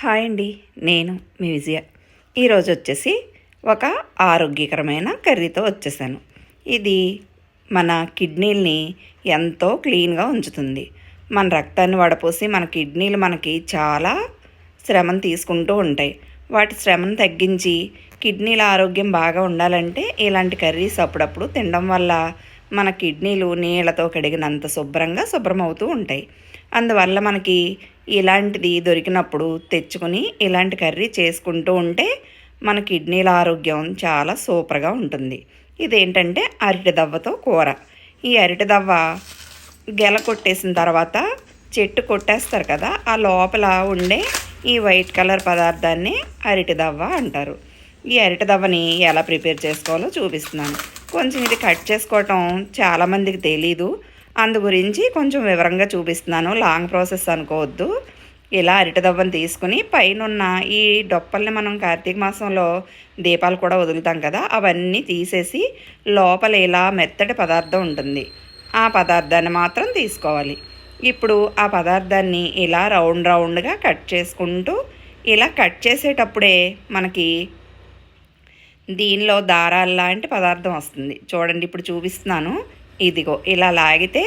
Hi అండి, నేను మీ విజయ. ఈరోజు వచ్చేసి ఒక ఆరోగ్యకరమైన కర్రీతో వచ్చేసాను. ఇది మన కిడ్నీల్ని ఎంతో క్లీన్గా ఉంచుతుంది. మన రక్తాన్ని వడపోసి మన కిడ్నీలు మనకి చాలా శ్రమను తీసుకుంటూ ఉంటాయి. వాటి శ్రమను తగ్గించి కిడ్నీల ఆరోగ్యం బాగా ఉండాలంటే ఇలాంటి కర్రీస్ అప్పుడప్పుడు తినడం వల్ల మన కిడ్నీలు నీళ్ళతో కడిగినంత శుభ్రమవుతూ ఉంటాయి. అందువల్ల మనకి ఇలాంటిది దొరికినప్పుడు తెచ్చుకొని ఇలాంటి కర్రీ చేసుకుంటూ ఉంటే మన కిడ్నీల ఆరోగ్యం చాలా సూపర్గా ఉంటుంది. ఇదేంటంటే అరటి దవ్వతో కూర. ఈ అరటి దవ్వ గెల కొట్టేసిన తర్వాత చెట్టు కొట్టేస్తారు కదా, ఆ లోపల ఉండే ఈ వైట్ కలర్ పదార్థాన్ని అరటి దవ్వ అంటారు. ఈ అరటి దవ్వని ఎలా ప్రిపేర్ చేసుకోవాలో చూపిస్తున్నాను. కొంచెం ఇది కట్ చేసుకోవటం చాలామందికి తెలీదు, అందు గురించి కొంచెం వివరంగా చూపిస్తున్నాను. లాంగ్ ప్రాసెస్ అనుకోవద్దు. ఇలా అరటి దవ్వను తీసుకుని పైన ఈ డొప్పల్ని మనం కార్తీక మాసంలో దీపాలు కూడా వదులుతాం కదా, అవన్నీ తీసేసి లోపల ఇలా మెత్తటి పదార్థం ఉంటుంది, ఆ పదార్థాన్ని మాత్రం తీసుకోవాలి. ఇప్పుడు ఆ పదార్థాన్ని ఇలా రౌండ్గా కట్ చేసుకుంటూ, ఇలా కట్ చేసేటప్పుడే మనకి దీనిలో దారాలు లాంటి పదార్థం వస్తుంది. చూడండి, ఇప్పుడు చూపిస్తున్నాను. ఇదిగో ఇలా లాగితే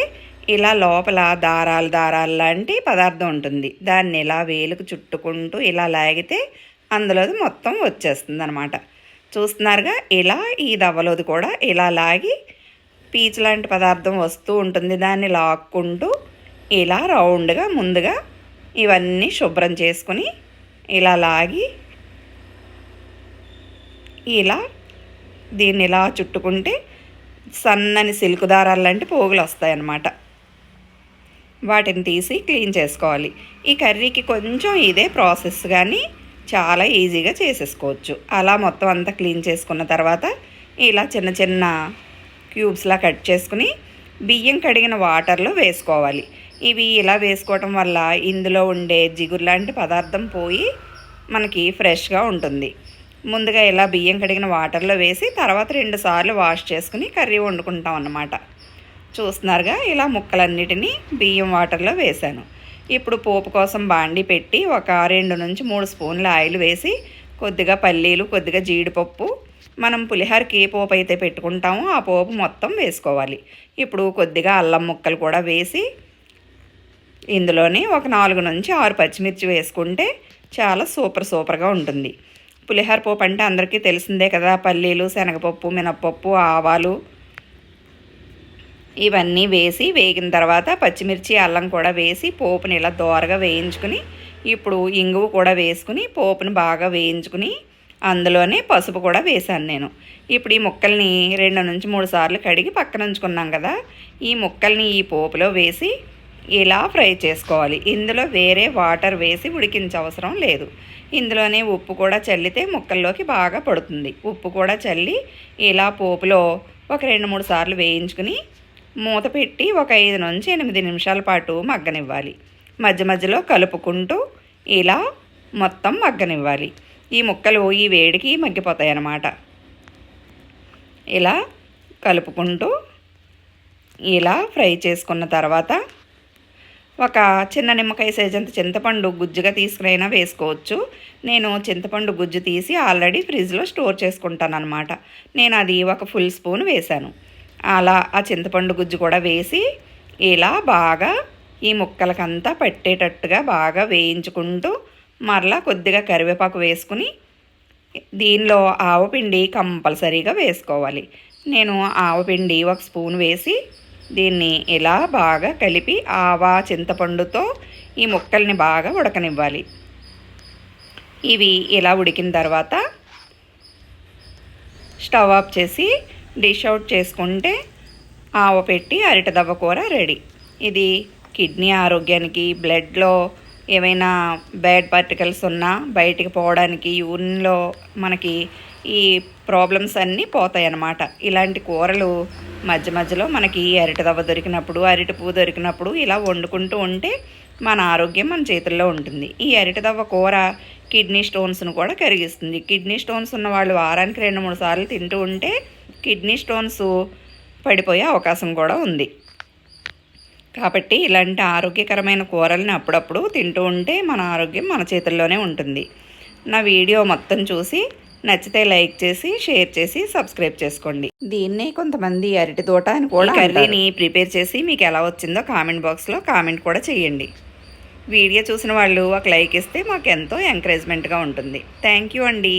ఇలా లోపల దారాలు లాంటి పదార్థం ఉంటుంది. దాన్ని ఇలా వేలుకు చుట్టుకుంటూ ఇలా లాగితే అందులోది మొత్తం వచ్చేస్తుంది అనమాట. చూస్తున్నారుగా, ఇలా ఈ దవ్వలోది కూడా ఇలా లాగి పీచు లాంటి పదార్థం వస్తూ ఉంటుంది. దాన్ని లాక్కుంటూ ఇలా రౌండ్గా ముందుగా ఇవన్నీ శుభ్రం చేసుకుని ఇలా లాగి ఇలా దీన్ని ఇలా చుట్టుకుంటే సన్నని సిల్క్ దారాలు లాంటి పోగులు వస్తాయన్నమాట. వాటిని తీసి క్లీన్ చేసుకోవాలి. ఈ కర్రీకి కొంచెం ఇదే ప్రాసెస్, కానీ చాలా ఈజీగా చేసేసుకోవచ్చు. అలా మొత్తం అంతా క్లీన్ చేసుకున్న తర్వాత ఇలా చిన్న చిన్న క్యూబ్స్లా కట్ చేసుకుని బియ్యం కడిగిన వాటర్లో వేసుకోవాలి. ఇవి ఇలా వేసుకోవటం వల్ల ఇందులో ఉండే జిగురు లాంటి పదార్థం పోయి మనకి ఫ్రెష్గా ఉంటుంది. ముందుగా ఇలా బియ్యం కడిగిన వాటర్లో వేసి తర్వాత 2 సార్లు వాష్ చేసుకుని కర్రీ వండుకుంటాం అన్నమాట. చూస్తున్నారుగా, ఇలా ముక్కలన్నిటినీ బియ్యం వాటర్లో వేశాను. ఇప్పుడు పోపు కోసం బాండి పెట్టి ఒక 2 నుంచి 3 స్పూన్ల ఆయిల్ వేసి కొద్దిగా పల్లీలు, కొద్దిగా జీడిపప్పు, మనం పులిహోరకి ఏ పోపు అయితే పెట్టుకుంటామో ఆ పోపు మొత్తం వేసుకోవాలి. ఇప్పుడు కొద్దిగా అల్లం ముక్కలు కూడా వేసి ఇందులోని ఒక 4 నుంచి 6 పచ్చిమిర్చి వేసుకుంటే చాలా సూపర్గా ఉంటుంది. పులిహోర పోపు అంటే అందరికీ తెలిసిందే కదా, పల్లీలు, శనగపప్పు, మినప్పప్పు, ఆవాలు ఇవన్నీ వేసి వేగిన తర్వాత పచ్చిమిర్చి, అల్లం కూడా వేసి పోపుని ఇలా దోరగా వేయించుకుని ఇప్పుడు ఇంగువ కూడా వేసుకుని పోపుని బాగా వేయించుకుని అందులోనే పసుపు కూడా వేశాను నేను. ఇప్పుడు ఈ ముక్కల్ని 2 నుంచి 3 సార్లు కడిగి పక్కన ఉంచుకున్నాం కదా, ఈ ముక్కల్ని ఈ పోపులో వేసి ఇలా ఫ్రై చేసుకోవాలి. ఇందులో వేరే వాటర్ వేసి ఉడికించవసరం లేదు. ఇందులోనే ఉప్పు కూడా చల్లితే ముక్కల్లోకి బాగా పడుతుంది. ఉప్పు కూడా చల్లి ఇలా పోపులో ఒక 2-3 సార్లు వేయించుకుని మూత పెట్టి ఒక 5 నుంచి 8 నిమిషాల పాటు మగ్గనివ్వాలి. మధ్యలో కలుపుకుంటూ ఇలా మొత్తం మగ్గనివ్వాలి. ఈ ముక్కలు ఈ వేడికి మగ్గిపోతాయి అన్నమాట. ఇలా కలుపుకుంటూ ఇలా ఫ్రై చేసుకున్న తర్వాత ఒక చిన్న నిమ్మకాయ సైజంత చింతపండు గుజ్జుగా తీసుకునైనా వేసుకోవచ్చు. నేను చింతపండు గుజ్జు తీసి ఆల్రెడీ ఫ్రిడ్జ్లో స్టోర్ చేసుకుంటాను అనమాట. నేను అది ఒక ఫుల్ స్పూన్ వేశాను. అలా ఆ చింతపండు గుజ్జు కూడా వేసి ఇలా బాగా ఈ ముక్కలకంతా పట్టేటట్టుగా బాగా వేయించుకుంటూ మరలా కొద్దిగా కరివేపాకు వేసుకుని దీనిలో ఆవపిండి కంపల్సరీగా వేసుకోవాలి. నేను ఆవపిండి ఒక స్పూన్ వేసి దీన్ని ఇలా బాగా కలిపి ఆవా చింతపండుతో ఈ ముక్కల్ని బాగా ఉడకనివ్వాలి. ఇవి ఇలా ఉడికిన తర్వాత స్టవ్ ఆఫ్ చేసి డిష్ అవుట్ చేసుకుంటే ఆవ పెట్టి అరటి దవ్వ కూర రెడీ. ఇది కిడ్నీ ఆరోగ్యానికి, బ్లడ్లో ఏమైనా బ్యాడ్ పార్టికల్స్ ఉన్నా బయటికి పోవడానికి, యూరిన్లో మనకి ఈ ప్రాబ్లమ్స్ అన్నీ పోతాయి అన్నమాట. ఇలాంటి కూరలు మధ్యలో మనకి అరటి దవ్వ దొరికినప్పుడు, అరటి పువ్వు దొరికినప్పుడు ఇలా వండుకుంటూ ఉంటే మన ఆరోగ్యం మన చేతుల్లో ఉంటుంది. ఈ అరటి దవ్వ కూర కిడ్నీ స్టోన్స్ను కూడా కరిగిస్తుంది. కిడ్నీ స్టోన్స్ ఉన్న వాళ్ళు వారానికి 2-3 సార్లు తింటూ ఉంటే కిడ్నీ స్టోన్స్ పడిపోయే అవకాశం కూడా ఉంది. కాబట్టి ఇలాంటి ఆరోగ్యకరమైన కూరల్ని అప్పుడప్పుడు తింటూ ఉంటే మన ఆరోగ్యం మన చేతుల్లోనే ఉంటుంది. నా వీడియో మొత్తం చూసి నచ్చితే లైక్ చేసి, షేర్ చేసి, సబ్స్క్రైబ్ చేసుకోండి. దీన్నే కొంతమంది అరటి తోట అని కూడా కర్రీని ప్రిపేర్ చేసి మీకు ఎలా వచ్చిందో కామెంట్ బాక్స్లో కామెంట్ కూడా చేయండి. వీడియో చూసిన వాళ్ళు ఒక లైక్ ఇస్తే మాకు ఎంతో ఎంకరేజ్మెంట్గా ఉంటుంది. థ్యాంక్ యూ అండి.